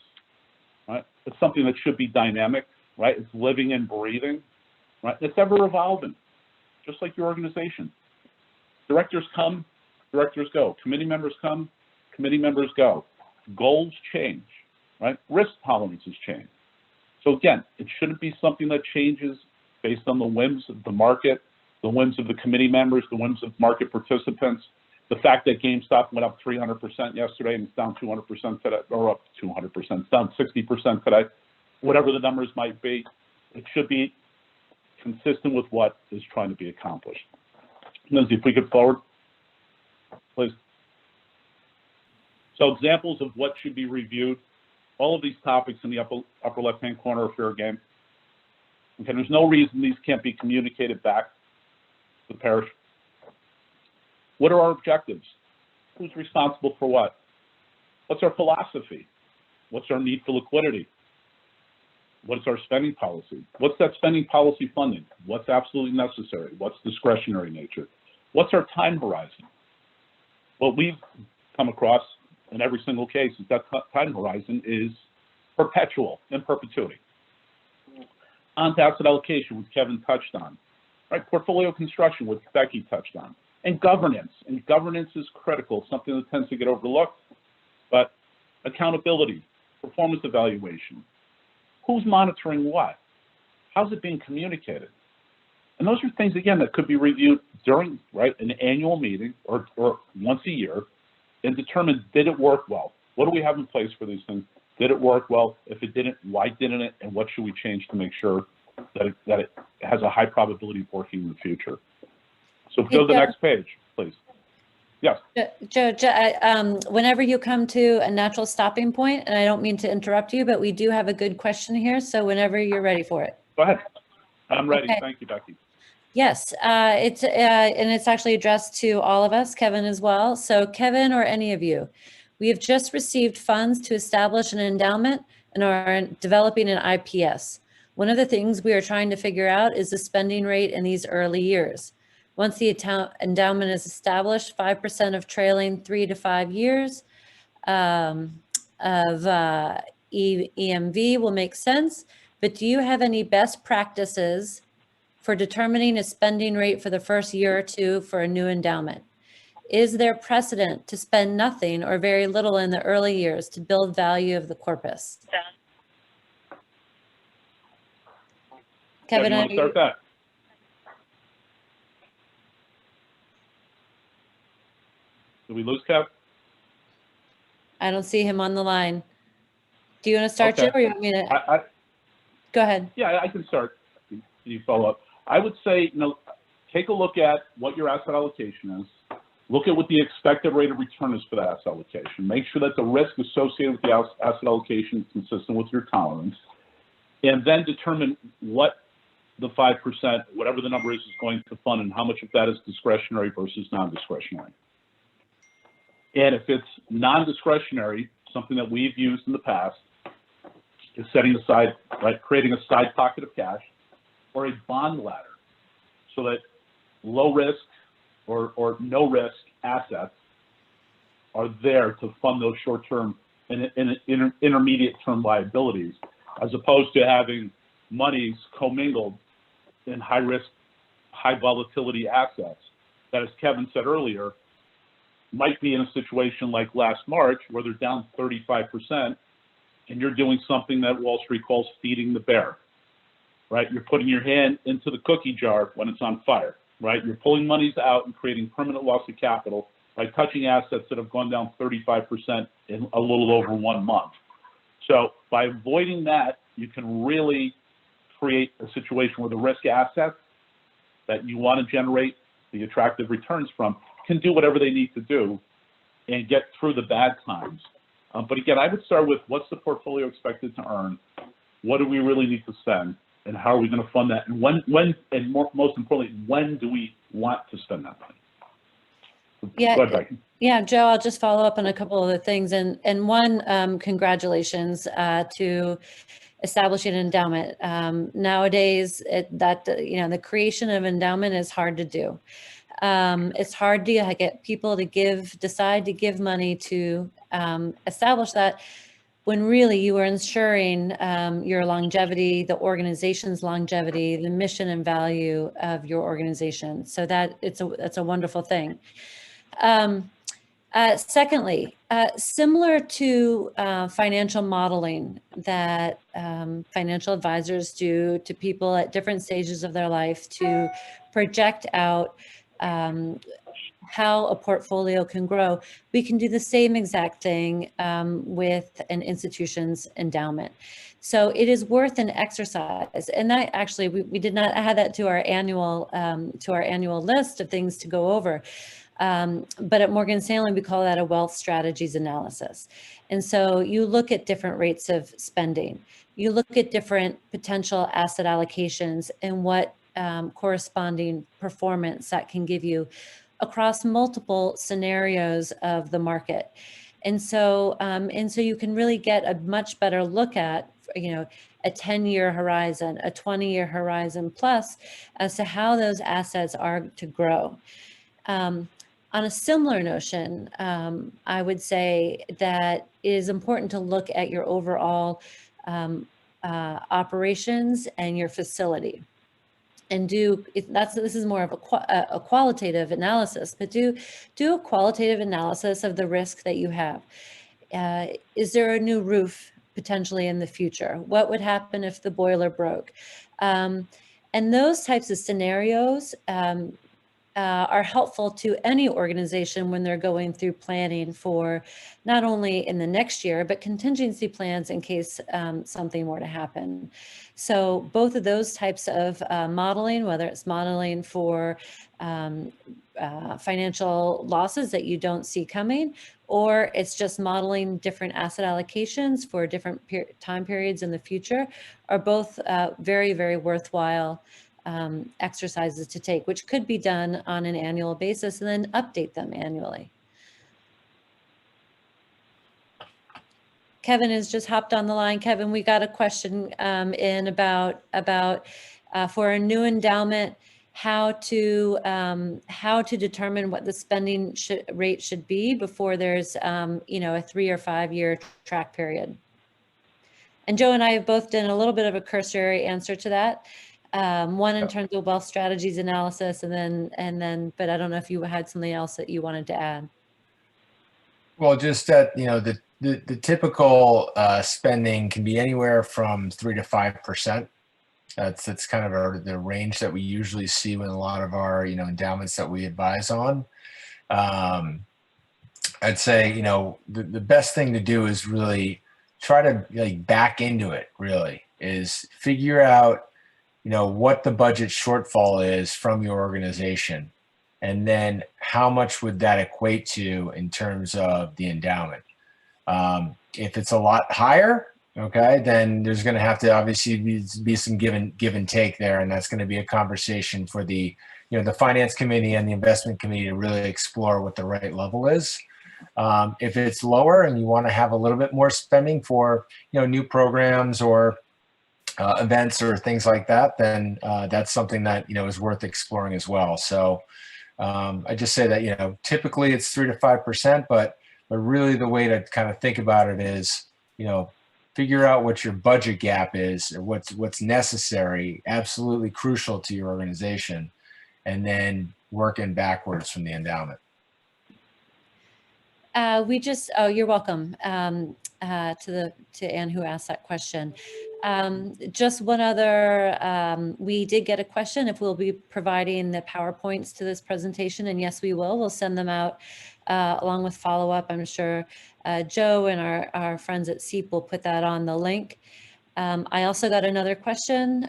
right? It's something that should be dynamic, right? It's living and breathing, right? It's ever evolving, just like your organization. Directors come, directors go. Committee members come, committee members go. Goals change, right? Risk tolerances change. So again, it shouldn't be something that changes based on the whims of the market, the whims of the committee members, the whims of market participants. The fact that GameStop went up 300% yesterday and it's down 200% today, or up 200%, it's down 60% today, whatever the numbers might be, it should be consistent with what is trying to be accomplished. Lindsay, if we could forward, please. So examples of what should be reviewed, all of these topics in the upper left-hand corner are fair game. Okay, there's no reason these can't be communicated back to the parish. What are our objectives? Who's responsible for what? What's our philosophy? What's our need for liquidity? What's our spending policy? What's that spending policy funding? What's absolutely necessary? What's discretionary nature? What's our time horizon? What we've come across in every single case is that time horizon is perpetual, in perpetuity. On to asset allocation, which Kevin touched on. Right, portfolio construction, which Becky touched on. And governance is critical, something that tends to get overlooked, but accountability, performance evaluation. Who's monitoring what? How's it being communicated? And those are things, again, that could be reviewed during, right, an annual meeting or once a year and determine, did it work well? What do we have in place for these things? Did it work well? If it didn't, why didn't it? And what should we change to make sure that it has a high probability of working in the future? So if we go to the next page, please. Yes. Joe, whenever you come to a natural stopping point, and I don't mean to interrupt you, but we do have a good question here. So whenever you're ready for it. Go ahead. I'm ready. Okay. Thank you, Becky. Yes, and it's actually addressed to all of us, Kevin as well. So Kevin or any of you, we have just received funds to establish an endowment and are developing an IPS. One of the things we are trying to figure out is the spending rate in these early years. Once the endowment is established, 5% of trailing 3 to 5 years of EMV will make sense, but do you have any best practices for determining a spending rate for the first year or two for a new endowment? Is there precedent to spend nothing or very little in the early years to build value of the corpus? Kevin, you want to start that? Did we lose Kev? I don't see him on the line. Do you want to start, Okay. Joe, or you want me to? Go ahead. Yeah, I can start. You follow up. I would say, take a look at what your asset allocation is. Look at what the expected rate of return is for that asset allocation. Make sure that the risk associated with the asset allocation is consistent with your tolerance. And then determine what the 5%, whatever the number is going to fund, and how much of that is discretionary versus non-discretionary. And if it's non-discretionary, something that we've used in the past is setting aside, right, creating a side pocket of cash or a bond ladder so that low risk or no risk assets are there to fund those short-term and intermediate term liabilities, as opposed to having monies commingled in high risk, high volatility assets that, as Kevin said earlier, might be in a situation like last March where they're down 35% and you're doing something that Wall Street calls feeding the bear, right? You're putting your hand into the cookie jar when it's on fire, right? You're pulling monies out and creating permanent loss of capital by touching assets that have gone down 35% in a little over 1 month. So by avoiding that, you can really create a situation where the risk assets that you want to generate the attractive returns from can do whatever they need to do and get through the bad times. But again, I would start with what's the portfolio expected to earn? What do we really need to spend? And how are we going to fund that? And and most importantly, when do we want to spend that money? Yeah, go ahead, Becky. Yeah, Joe, I'll just follow up on a couple of the things. And one, congratulations to establishing an endowment. Nowadays, the creation of endowment is hard to do. It's hard to get people to decide to give money to establish that, when really you are ensuring your longevity, the organization's longevity, the mission and value of your organization. So that's a wonderful thing. Secondly, similar to financial modeling that financial advisors do to people at different stages of their life to project out how a portfolio can grow, we can do the same exact thing with an institution's endowment. So it is worth an exercise, and that actually we did not add that to our annual list of things to go over. But at Morgan Stanley, we call that a wealth strategies analysis. And so you look at different rates of spending, you look at different potential asset allocations and what corresponding performance that can give you across multiple scenarios of the market. And so you can really get a much better look at, a 10-year horizon, a 20-year horizon plus, as to how those assets are to grow. On a similar notion, I would say that it is important to look at your overall operations and your facility. And this is more of a qualitative analysis, but do a qualitative analysis of the risk that you have. Is there a new roof potentially in the future? What would happen if the boiler broke? And those types of scenarios are helpful to any organization when they're going through planning for not only in the next year, but contingency plans in case something were to happen. So both of those types of modeling, whether it's modeling for financial losses that you don't see coming, or it's just modeling different asset allocations for different time periods in the future, are both very, very worthwhile exercises to take, which could be done on an annual basis and then update them annually. Kevin has just hopped on the line. Kevin, we got a question in about for a new endowment, how to determine what the spending rate should be before there's you know, a 3 or 5 year track period. And Joe and I have both done a little bit of a cursory answer to that. One in terms of wealth strategies analysis, and then, but I don't know if you had something else that you wanted to add. Well, just that, you know, the typical spending can be anywhere from 3 to 5%. That's kind of the range that we usually see with a lot of our, you know, endowments that we advise on. I'd say, you know, the best thing to do is really try to like back into it. Really, is figure out, you know, what the budget shortfall is from your organization, and then how much would that equate to in terms of the endowment. If it's a lot higher, okay, then there's going to have to obviously be some give and take there, and that's going to be a conversation for the, you know, the finance committee and the investment committee to really explore what the right level is. If it's lower and you want to have a little bit more spending for, you know, new programs or events or things like that, then that's something that, you know, is worth exploring as well. So I just say that, you know, typically it's 3 to 5%, but really the way to kind of think about it is, you know, figure out what your budget gap is, or what's necessary, absolutely crucial to your organization, and then working backwards from the endowment. Oh, you're welcome to Anne who asked that question. Just one other, we did get a question if we'll be providing the PowerPoints to this presentation, and yes, we will. We'll send them out along with follow-up. I'm sure Joe and our friends at SEEP will put that on the link. I also got another question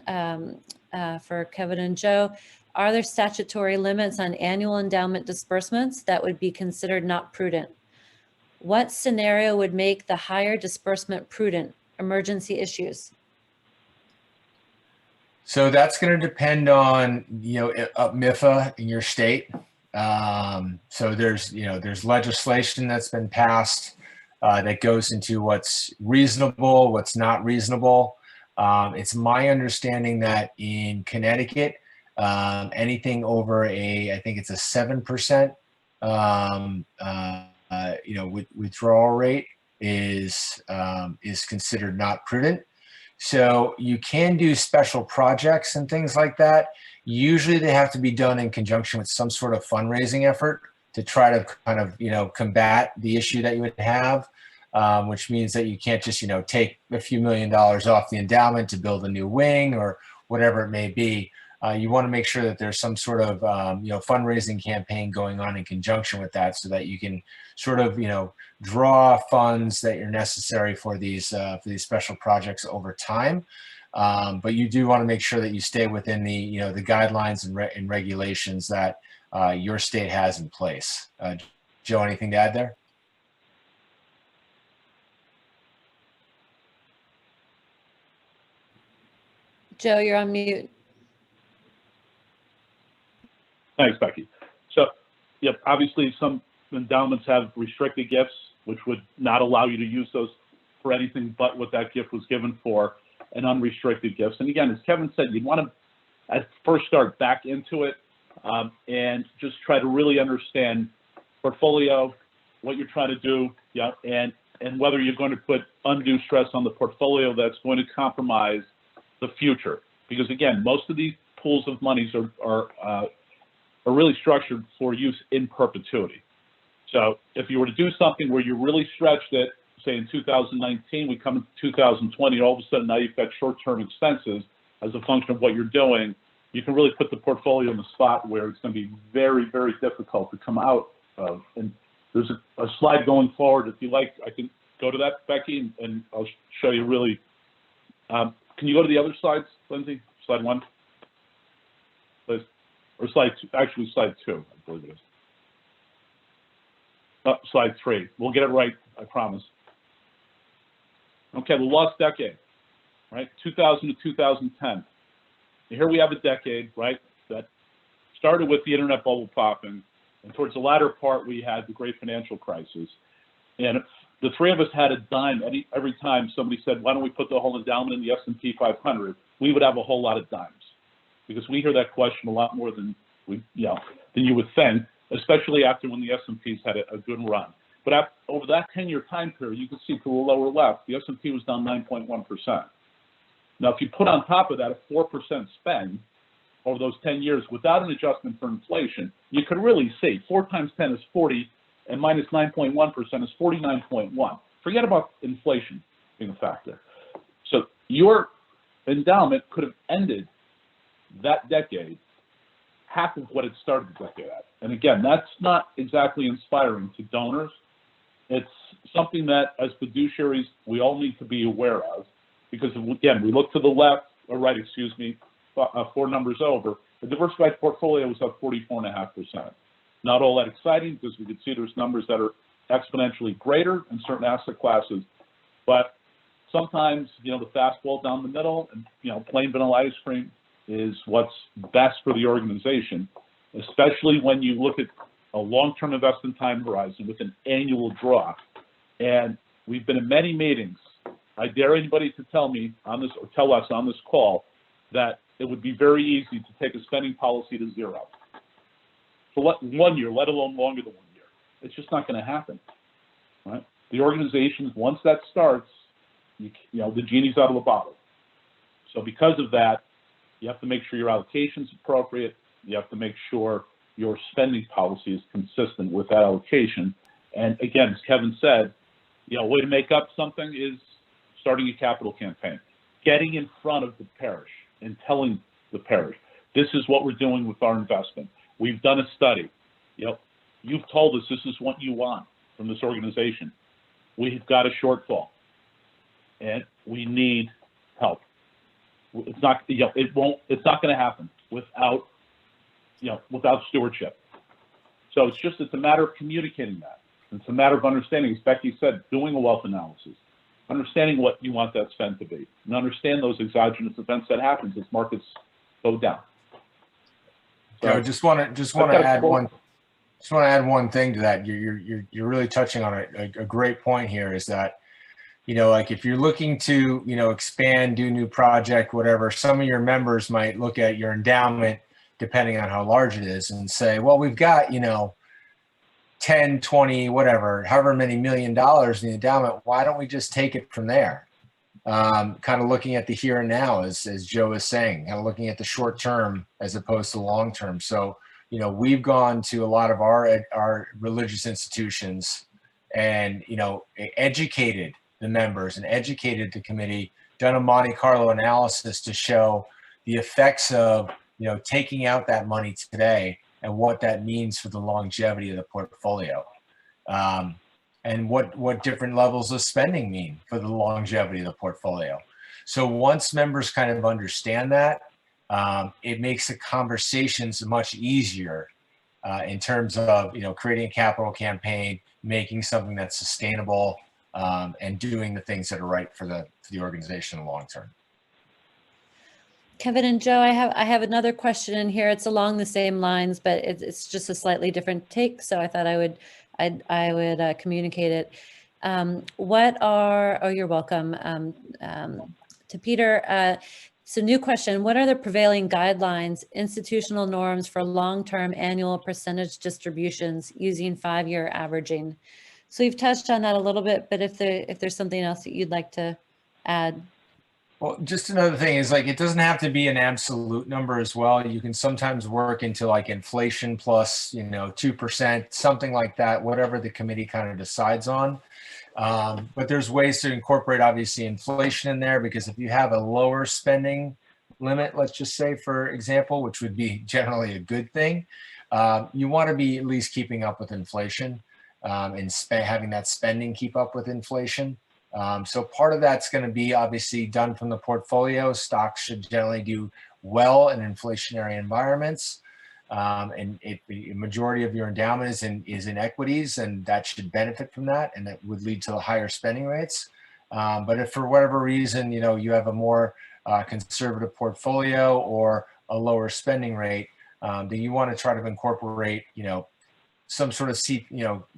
for Kevin and Joe. Are there statutory limits on annual endowment disbursements that would be considered not prudent? What scenario would make the higher disbursement prudent? Emergency issues. So that's going to depend on, you know, MIFA in your state. So there's, you know, there's legislation that's been passed that goes into what's reasonable, what's not reasonable. It's my understanding that in Connecticut, anything over I think it's a 7%, you know, withdrawal rate is considered not prudent. So you can do special projects and things like that. Usually they have to be done in conjunction with some sort of fundraising effort to try to kind of, you know, combat the issue that you would have, which means that you can't just, you know, take a few $1 million off the endowment to build a new wing or whatever it may be. You want to make sure that there's some sort of, you know, fundraising campaign going on in conjunction with that, so that you can sort of, you know, draw funds that are necessary for these special projects over time. But you do want to make sure that you stay within the, you know, the guidelines and regulations that your state has in place. Joe, anything to add there? Joe, you're on mute. Thanks, Becky. So, yep, obviously some endowments have restricted gifts, which would not allow you to use those for anything but what that gift was given for, and unrestricted gifts. And again, as Kevin said, you'd want to at first start back into it and just try to really understand portfolio, what you're trying to do, yeah, and whether you're going to put undue stress on the portfolio that's going to compromise the future. Because again, most of these pools of monies are really structured for use in perpetuity. So if you were to do something where you really stretched it, say in 2019, we come into 2020, all of a sudden now you've got short-term expenses as a function of what you're doing, you can really put the portfolio in a spot where it's going to be very, very difficult to come out of. And there's a slide going forward. If you like, I can go to that, Becky, and I'll show you really. Can you go to the other slides, Lindsay? Slide 1, please. Or slide 2, actually slide 2, I believe it is. Slide 3. We'll get it right, I promise. Okay, the lost decade, right? 2000 to 2010. Here we have a decade, right, that started with the internet bubble popping, and towards the latter part we had the great financial crisis. And the three of us had a dime every time somebody said, why don't we put the whole endowment in the S&P 500? We would have a whole lot of dimes, because we hear that question a lot more than than you would think, especially after when the S&Ps had a good run. But over that 10-year time period, you can see to the lower left, the S&P was down 9.1%. Now, if you put on top of that a 4% spend over those 10 years without an adjustment for inflation, you could really see 4 times 10 is 40, and minus 9.1% is 49.1. Forget about inflation being a factor. So your endowment could have ended that decade half of what it started the decade at. And again, that's not exactly inspiring to donors. It's something that, as fiduciaries, we all need to be aware of, because again, we look to the left, or right, excuse me, 4 numbers over, the diversified portfolio was up 44.5%. Not all that exciting, because we can see there's numbers that are exponentially greater in certain asset classes, but sometimes, the fastball down the middle and, plain vanilla ice cream is what's best for the organization, especially when you look at a long-term investment time horizon with an annual draw. And we've been in many meetings. I dare anybody to tell me on this, or tell us on this call, that it would be very easy to take a spending policy to zero for 1 year, let alone longer than 1 year. It's just not going to happen, right? The organizations, once that starts, the genie's out of the bottle. So because of that, you have to make sure your allocation's appropriate. You have to make sure your spending policy is consistent with that allocation. And again, as Kevin said, a way to make up something is starting a capital campaign, getting in front of the parish and telling the parish, this is what we're doing with our investment. We've done a study. You've told us this is what you want from this organization. We've got a shortfall, and we need help. It's not, it's not going to happen without, without stewardship. So it's a matter of communicating that. It's a matter of understanding, as Becky said, doing a wealth analysis, understanding what you want that spend to be, and understand those exogenous events that happen as markets go down. So, I just want to add one thing to that. You're really touching on a great point here, is that, like if you're looking to, expand, do new project, whatever, some of your members might look at your endowment, depending on how large it is, and say, well, we've got, 10, 20, whatever, however many $1 million in the endowment. Why don't we just take it from there? Kind of looking at the here and now, as Joe is saying, kind of looking at the short term as opposed to long term. So, we've gone to a lot of our religious institutions and, educated the members and educated the committee, done a Monte Carlo analysis to show the effects of, taking out that money today and what that means for the longevity of the portfolio. And what different levels of spending mean for the longevity of the portfolio. So once members kind of understand that, it makes the conversations much easier in terms of, creating a capital campaign, making something that's sustainable, and doing the things that are right for the organization in the long term. Kevin and Joe, I have another question in here. It's along the same lines, but it's just a slightly different take. So I thought I would communicate it. Oh, you're welcome, to Peter. So new question, what are the prevailing guidelines, institutional norms for long-term annual percentage distributions using 5-year averaging? So you've touched on that a little bit, but if there's something else that you'd like to add. Well, just another thing is, like, it doesn't have to be an absolute number as well. You can sometimes work into like inflation plus, 2%, something like that, whatever the committee kind of decides on. But there's ways to incorporate, obviously, inflation in there, because if you have a lower spending limit, let's just say, for example, which would be generally a good thing, you want to be at least keeping up with inflation, and having that spending keep up with inflation. So part of that's going to be obviously done from the portfolio. Stocks should generally do well in inflationary environments. And the majority of your endowment is in equities, and that should benefit from that, and that would lead to the higher spending rates. But if for whatever reason, you have a more conservative portfolio or a lower spending rate, then you want to try to incorporate, some sort of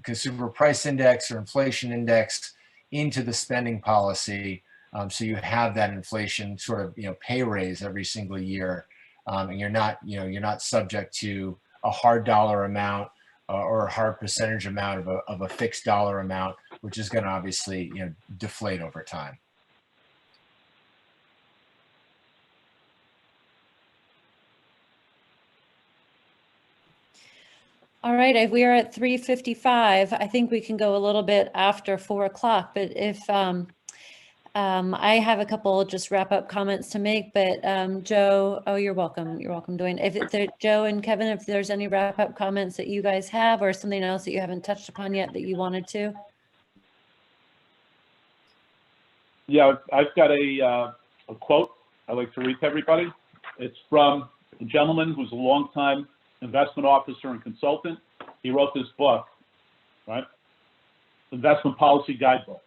consumer price index or inflation index into the spending policy, so you have that inflation sort of pay raise every single year, and you're not subject to a hard dollar amount or a hard percentage amount of a fixed dollar amount, which is going to obviously deflate over time. All right, we are at 3:55. I think we can go a little bit after 4 o'clock, but if I have a couple just wrap up comments to make, but Joe, oh, you're welcome. You're welcome, Dwayne. If there, Joe and Kevin, if there's any wrap up comments that you guys have or something else that you haven't touched upon yet that you wanted to. Yeah, I've got a quote I'd like to read to everybody. It's from a gentleman who's a longtime investment officer and consultant. He wrote this book, right? Investment Policy Guidebook.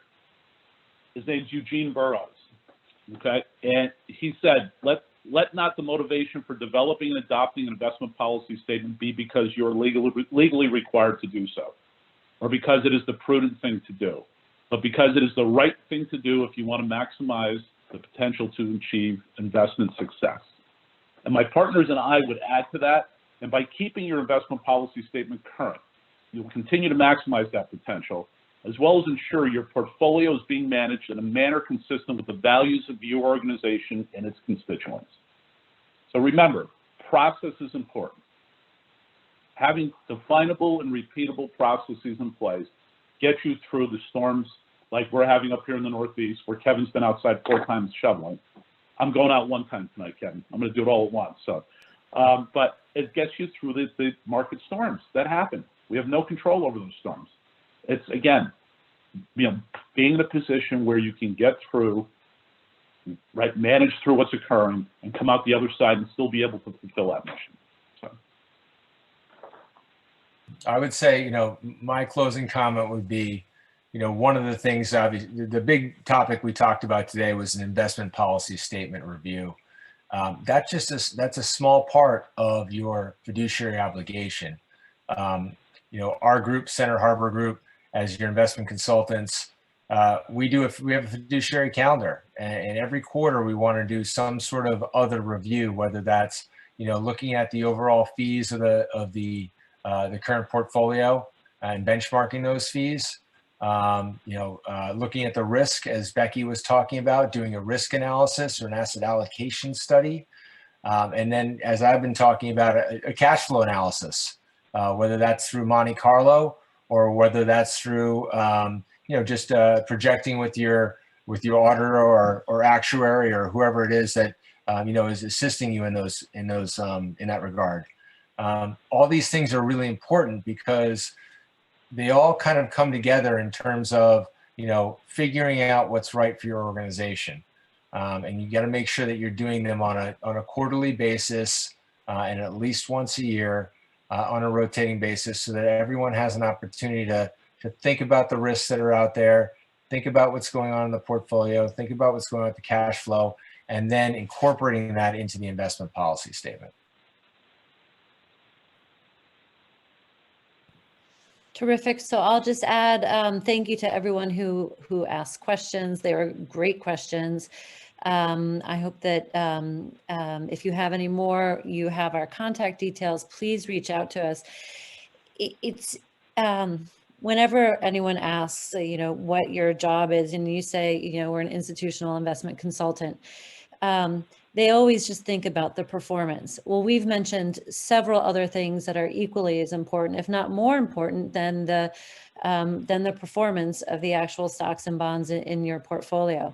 His name's Eugene Burroughs, okay? And he said, let not the motivation for developing and adopting an investment policy statement be because you're legally required to do so, or because it is the prudent thing to do, but because it is the right thing to do if you want to maximize the potential to achieve investment success. And my partners and I would add to that, and by keeping your investment policy statement current, you'll continue to maximize that potential, as well as ensure your portfolio is being managed in a manner consistent with the values of your organization and its constituents. So remember, process is important. Having definable and repeatable processes in place get you through the storms like we're having up here in the Northeast, where Kevin's been outside 4 times shoveling. I'm going out 1 time tonight, Kevin. I'm going to do it all at once. So, but it gets you through the market storms that happen. We have no control over those storms. It's, again, being in a position where you can get through, right, manage through what's occurring and come out the other side and still be able to fulfill that mission. So. I would say, my closing comment would be, one of the things, obviously, the big topic we talked about today was an investment policy statement review. That's a small part of your fiduciary obligation. Our group, Center Harbor Group, as your investment consultants, we have a fiduciary calendar, and every quarter we want to do some sort of other review, whether that's looking at the overall fees of the current portfolio and benchmarking those fees. Looking at the risk, as Becky was talking about, doing a risk analysis or an asset allocation study. And then, as I've been talking about, a cash flow analysis, whether that's through Monte Carlo or whether that's through, just projecting with your auditor or actuary or whoever it is that, is assisting you in that regard. All these things are really important because they all kind of come together in terms of, figuring out what's right for your organization. And you got to make sure that you're doing them on a quarterly basis and at least once a year on a rotating basis, so that everyone has an opportunity to think about the risks that are out there, think about what's going on in the portfolio, think about what's going on with the cash flow, and then incorporating that into the investment policy statement. Terrific. So I'll just add thank you to everyone who asked questions. They were great questions. I hope that if you have any more, you have our contact details. Please reach out to us. It's whenever anyone asks, what your job is, and you say, we're an institutional investment consultant, they always just think about the performance. Well, we've mentioned several other things that are equally as important, if not more important, than the performance of the actual stocks and bonds in your portfolio.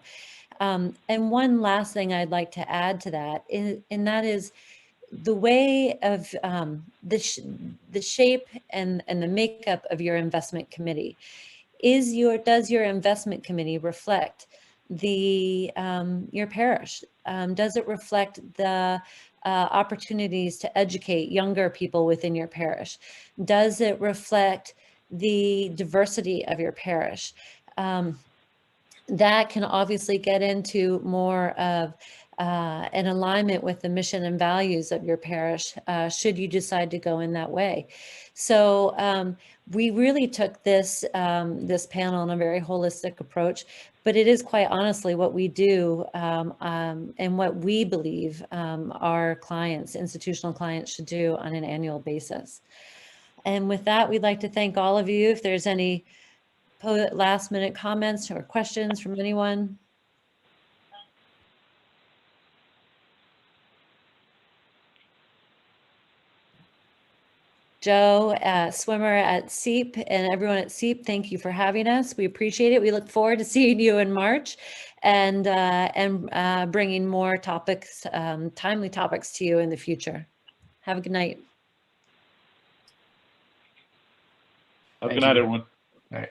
And one last thing I'd like to add to that, and that is the way of the shape and the makeup of your investment committee. Does your investment committee reflect your parish? Does it reflect the opportunities to educate younger people within your parish? Does it reflect the diversity of your parish? That can obviously get into more of in alignment with the mission and values of your parish, should you decide to go in that way. So we really took this this panel in a very holistic approach, but it is quite honestly what we do and what we believe our clients, institutional clients, should do on an annual basis. And with that, we'd like to thank all of you. If there's any last minute comments or questions from anyone. Joe, swimmer at SEEP, and everyone at SEEP, thank you for having us. We appreciate it. We look forward to seeing you in March and bringing more topics, timely topics to you in the future. Have a good night. Have a good night, everyone. All right.